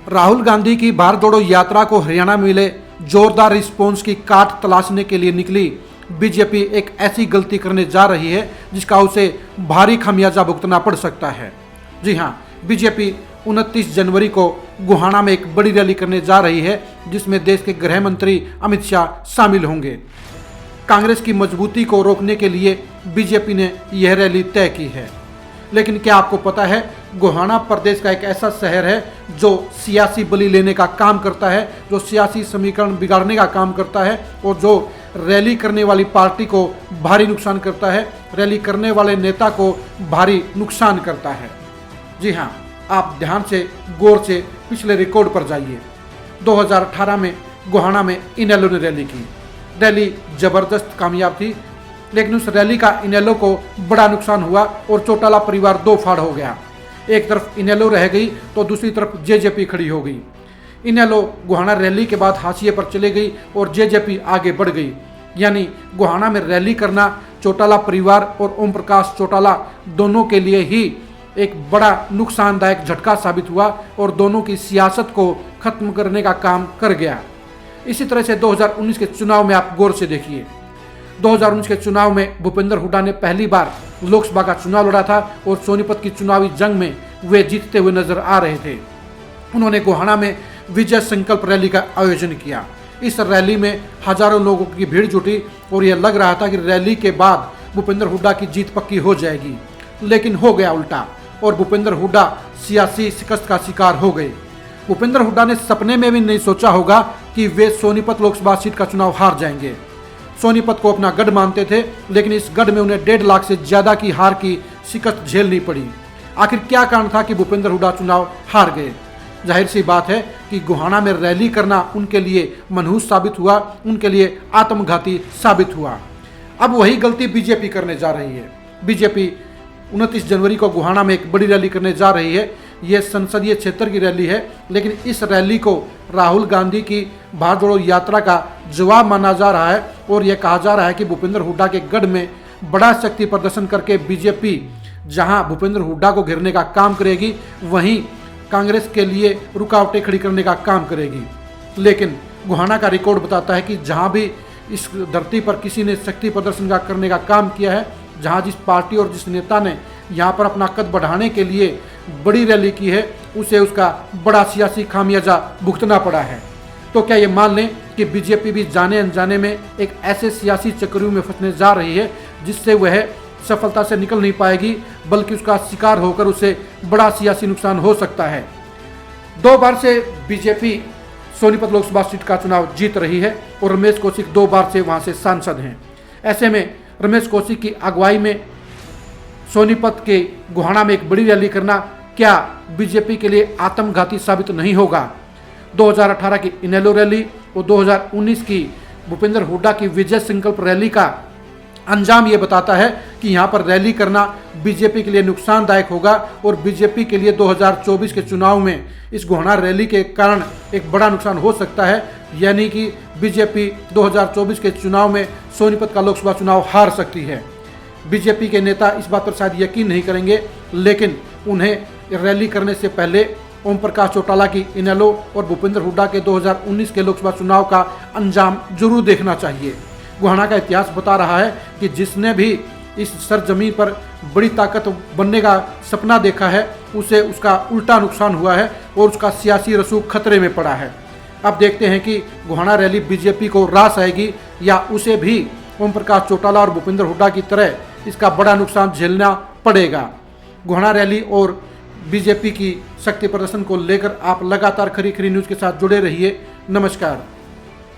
राहुल गांधी की भारत जोड़ो यात्रा को हरियाणा में मिले जोरदार रिस्पॉन्स की काट तलाशने के लिए निकली बीजेपी एक ऐसी गलती करने जा रही है जिसका उसे भारी खमियाजा भुगतना पड़ सकता है। जी हां, बीजेपी 29 जनवरी को गोहाना में एक बड़ी रैली करने जा रही है जिसमें देश के गृह मंत्री अमित शाह शामिल होंगे। कांग्रेस की मजबूती को रोकने के लिए बीजेपी ने यह रैली तय की है। लेकिन क्या आपको पता है, गोहाना प्रदेश का एक ऐसा शहर है जो सियासी बलि लेने का काम करता है, जो सियासी समीकरण बिगाड़ने का काम करता है और जो रैली करने वाली पार्टी को भारी नुकसान करता है, रैली करने वाले नेता को भारी नुकसान करता है। जी हाँ, आप ध्यान से गौर से पिछले रिकॉर्ड पर जाइए। 2018 में गोहाना में इनेलो ने रैली की। रैली जबरदस्त कामयाब थी, लेकिन उस रैली का इनेलो को बड़ा नुकसान हुआ और चौटाला परिवार दो फाड़ हो गया। एक तरफ इनेलो रह गई तो दूसरी तरफ जेजेपी खड़ी हो गई। इनेलो गोहाना रैली के बाद हाशिए पर चले गई और जेजेपी आगे बढ़ गई। यानी गोहाना में रैली करना चौटाला परिवार और ओम प्रकाश चौटाला दोनों के लिए ही एक बड़ा नुकसानदायक झटका साबित हुआ और दोनों की सियासत को खत्म करने का काम कर गया। इसी तरह से 2019 के चुनाव में आप गौर से देखिए। 2019 के चुनाव में भूपेंद्र हुड्डा ने पहली बार लोकसभा का चुनाव लड़ा था और सोनीपत की चुनावी जंग में वे जीतते हुए नजर आ रहे थे। उन्होंने गोहाना में विजय संकल्प रैली का आयोजन किया। इस रैली में हजारों लोगों की भीड़ जुटी और यह लग रहा था कि रैली के बाद भूपेंद्र हुड्डा की जीत पक्की हो जाएगी, लेकिन हो गया उल्टा और भूपेंद्र हुड्डा सियासी शिकस्त का शिकार हो गए। भूपेंद्र हुड्डा ने सपने में भी नहीं सोचा होगा कि वे सोनीपत लोकसभा सीट का चुनाव हार जाएंगे। सोनीपत को अपना गढ़ मानते थे, लेकिन इस गढ़ में उन्हें 1.5 लाख से ज्यादा की हार की शिकस्त झेलनी पड़ी। आखिर क्या कारण था कि भूपेंद्र हुड्डा चुनाव हार गए? जाहिर सी बात है कि गोहाना में रैली करना उनके लिए मनहूस साबित हुआ, उनके लिए आत्मघाती साबित हुआ। अब वही गलती बीजेपी करने जा रही है। बीजेपी 29 जनवरी को गोहाना में एक बड़ी रैली करने जा रही है। यह संसदीय क्षेत्र की रैली है, लेकिन इस रैली को राहुल गांधी की भारत जोड़ो यात्रा का जवाब माना जा रहा है और यह कहा जा रहा है कि भूपेंद्र हुड्डा के गढ़ में बड़ा शक्ति प्रदर्शन करके बीजेपी जहां भूपेंद्र हुड्डा को घेरने का काम करेगी, वहीं कांग्रेस के लिए रुकावटें खड़ी करने का काम करेगी। लेकिन गोहाना का रिकॉर्ड बताता है कि जहां भी इस धरती पर किसी ने शक्ति प्रदर्शन का करने का काम किया है, जहां जिस पार्टी और जिस नेता ने यहाँ पर अपना कद बढ़ाने के लिए बड़ी रैली की है, उसे उसका बड़ा सियासी खामियाजा भुगतना पड़ा है। तो क्या ये मान लें कि बीजेपी भी जाने अनजाने में एक ऐसे सियासी चक्रव्यूह में फंसने जा रही है जिससे वह सफलता से निकल नहीं पाएगी, बल्कि उसका शिकार होकर उसे बड़ा सियासी नुकसान हो सकता है। 2 बार से बीजेपी सोनीपत लोकसभा सीट का चुनाव जीत रही है और रमेश कौशिक 2 बार से वहां से सांसद हैं। ऐसे में रमेश कौशिक की अगुवाई में सोनीपत के गोहाना में एक बड़ी रैली करना क्या बीजेपी के लिए आत्मघाती साबित नहीं होगा? 2018 की इनेलो रैली और 2019 की भूपेंद्र हुड्डा की विजय संकल्प रैली का अंजाम ये बताता है कि यहाँ पर रैली करना बीजेपी के लिए नुकसानदायक होगा और बीजेपी के लिए 2024 के चुनाव में इस गोहाना रैली के कारण एक बड़ा नुकसान हो सकता है। यानी कि बीजेपी 2024 के चुनाव में सोनीपत का लोकसभा चुनाव हार सकती है। बीजेपी के नेता इस बात पर शायद यकीन नहीं करेंगे, लेकिन उन्हें रैली करने से पहले ओम प्रकाश चौटाला की इनेलो और भूपेंद्र हुड्डा के 2019 के लोकसभा चुनाव का अंजाम जरूर देखना चाहिए। गोहाना का इतिहास बता रहा है कि जिसने भी इस सरजमीन पर बड़ी ताकत बनने का सपना देखा है, उसे उसका उल्टा नुकसान हुआ है और उसका सियासी रसूख खतरे में पड़ा है। अब देखते हैं कि गोहाना रैली बीजेपी को रास आएगी या उसे भी ओम प्रकाश चौटाला और भूपेंद्र हुड्डा की तरह इसका बड़ा नुकसान झेलना पड़ेगा। गोहाना रैली और बीजेपी की शक्ति प्रदर्शन को लेकर आप लगातार खरी खरी न्यूज़ के साथ जुड़े रहिए। नमस्कार।